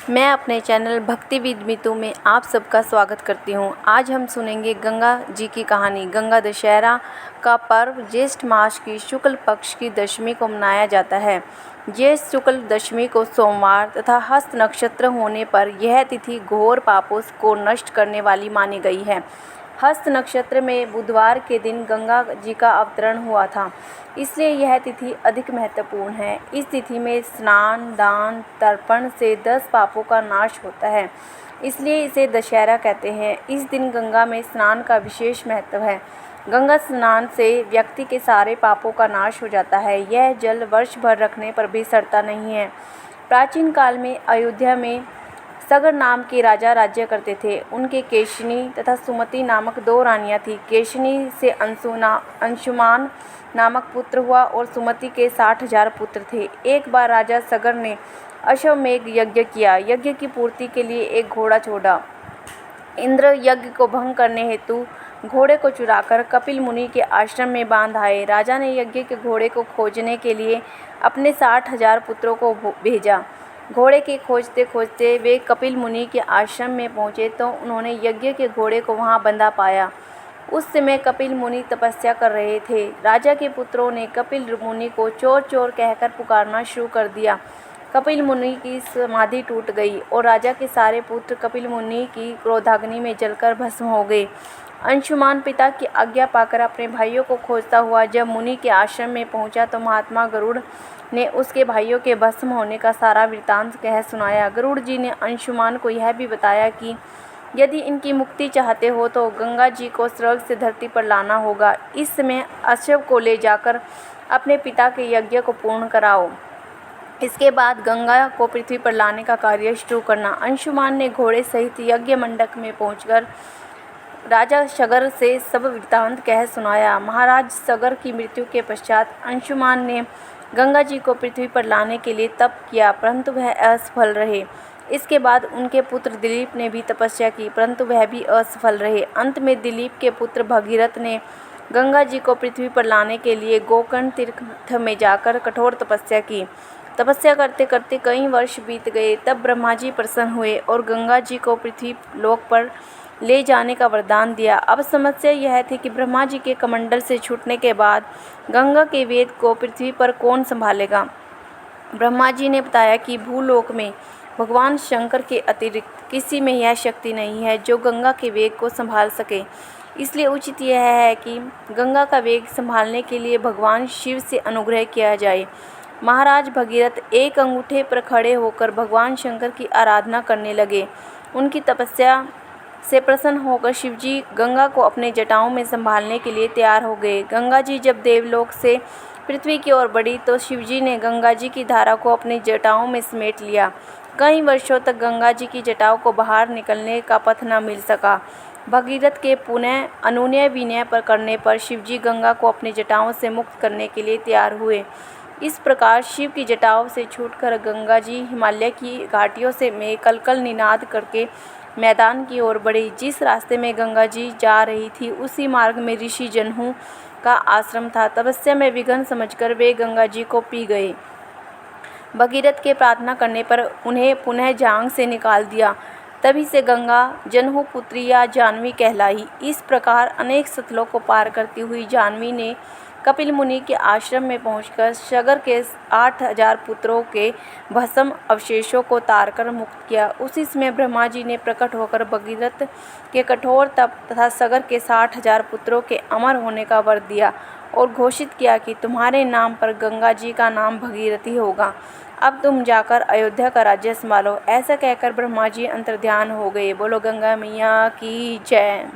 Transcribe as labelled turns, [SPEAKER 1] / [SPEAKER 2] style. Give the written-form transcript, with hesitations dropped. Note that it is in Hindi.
[SPEAKER 1] मैं अपने चैनल भक्ति विद मीतू में आप सबका स्वागत करती हूँ। आज हम सुनेंगे गंगा जी की कहानी। गंगा दशहरा का पर्व ज्येष्ठ मास की शुक्ल पक्ष की दशमी को मनाया जाता है। ज्येष्ठ शुक्ल दशमी को सोमवार तथा हस्त नक्षत्र होने पर यह तिथि घोर पापों को नष्ट करने वाली मानी गई है। हस्त नक्षत्र में बुधवार के दिन गंगा जी का अवतरण हुआ था, इसलिए यह तिथि अधिक महत्वपूर्ण है। इस तिथि में स्नान, दान, तर्पण से 10 पापों का नाश होता है, इसलिए इसे दशहरा कहते हैं। इस दिन गंगा में स्नान का विशेष महत्व है। गंगा स्नान से व्यक्ति के सारे पापों का नाश हो जाता है। यह जल वर्ष भर रखने पर भी सड़ता नहीं है। प्राचीन काल में अयोध्या में सगर नाम के राजा राज्य करते थे। उनके केशिनी तथा सुमति नामक 2 रानियां थीं। केशिनी से अंशुमान नामक पुत्र हुआ और सुमति के 60,000 पुत्र थे। एक बार राजा सगर ने अश्वमेध यज्ञ किया। यज्ञ की पूर्ति के लिए एक घोड़ा छोड़ा। इंद्र यज्ञ को भंग करने हेतु घोड़े को चुराकर कपिल मुनि के आश्रम में बांध आए। राजा ने यज्ञ के घोड़े को खोजने के लिए अपने 60,000 पुत्रों को भेजा। घोड़े के खोजते खोजते वे कपिल मुनि के आश्रम में पहुँचे तो उन्होंने यज्ञ के घोड़े को वहाँ बंधा पाया। उस समय कपिल मुनि तपस्या कर रहे थे। राजा के पुत्रों ने कपिल मुनि को चोर चोर कहकर पुकारना शुरू कर दिया। कपिल मुनि की समाधि टूट गई और राजा के सारे पुत्र कपिल मुनि की क्रोधाग्नि में जलकर भस्म हो गए। अंशुमान पिता की आज्ञा पाकर अपने भाइयों को खोजता हुआ जब मुनि के आश्रम में पहुंचा तो महात्मा गरुड़ ने उसके भाइयों के भस्म होने का सारा वृत्तांत कह सुनाया। गरुड़ जी ने अंशुमान को यह भी बताया कि यदि इनकी मुक्ति चाहते हो तो गंगा जी को स्वर्ग से धरती पर लाना होगा। इस समय अश्व को ले जाकर अपने पिता के यज्ञ को पूर्ण कराओ। इसके बाद गंगा को पृथ्वी पर लाने का कार्य शुरू करना। अंशुमान ने घोड़े सहित यज्ञ मंडप में पहुंचकर राजा सगर से सब वृत्तांत कह सुनाया। महाराज सगर की मृत्यु के पश्चात अंशुमान ने गंगा जी को पृथ्वी पर लाने के लिए तप किया, परंतु वह असफल रहे। इसके बाद उनके पुत्र दिलीप ने भी तपस्या की, परंतु वह भी असफल रहे। अंत में दिलीप के पुत्र भगीरथ ने गंगा जी को पृथ्वी पर लाने के लिए गोकर्ण तीर्थ में जाकर कठोर तपस्या की। तपस्या करते करते कई वर्ष बीत गए। तब ब्रह्मा जी प्रसन्न हुए और गंगा जी को पृथ्वी लोक पर ले जाने का वरदान दिया। अब समस्या यह थी कि ब्रह्मा जी के कमंडल से छूटने के बाद गंगा के वेद को पृथ्वी पर कौन संभालेगा। ब्रह्मा जी ने बताया कि भूलोक में भगवान शंकर के अतिरिक्त किसी में यह शक्ति नहीं है जो गंगा के वेग को संभाल सके। इसलिए उचित यह है कि गंगा का वेग संभालने के लिए भगवान शिव से अनुग्रह किया जाए। महाराज भगीरथ एक अंगूठे पर खड़े होकर भगवान शंकर की आराधना करने लगे। उनकी तपस्या से प्रसन्न होकर शिवजी गंगा को अपने जटाओं में संभालने के लिए तैयार हो गए। गंगा जी जब देवलोक से पृथ्वी की ओर बढ़ी तो शिवजी ने गंगा जी की धारा को अपनी जटाओं में समेट लिया। कई वर्षों तक गंगा जी की जटाओं को बाहर निकलने का पथ न मिल सका। भगीरथ के पुनः अनुनय विनय पर करने पर शिवजी गंगा को अपनी जटाओं से मुक्त करने के लिए तैयार हुए। इस प्रकार शिव की जटाओं से छूटकर गंगा जी हिमालय की घाटियों से में कलकल निनाद करके मैदान की ओर बढ़ी। जिस रास्ते में गंगा जी जा रही थी उसी मार्ग में ऋषि जनहू का आश्रम था। तपस्या में विघ्न समझकर वे गंगा जी को पी गए। भगीरथ के प्रार्थना करने पर उन्हें पुनः जांग से निकाल दिया। तभी से गंगा जनहू पुत्री या जानवी कहलाई। इस प्रकार अनेक सतलों को पार करती हुई जानवी ने कपिल मुनि के आश्रम में पहुंचकर सगर के 8,000 पुत्रों के भस्म अवशेषों को तारकर मुक्त किया। उसी समय ब्रह्मा जी ने प्रकट होकर भगीरथ के कठोर तप तथा सगर के 60,000 पुत्रों के अमर होने का वर दिया और घोषित किया कि तुम्हारे नाम पर गंगा जी का नाम भगीरथी होगा। अब तुम जाकर अयोध्या का राज्य संभालो। ऐसा कहकर ब्रह्मा जी अंतर्ध्यान हो गए। बोलो गंगा मैया की जय।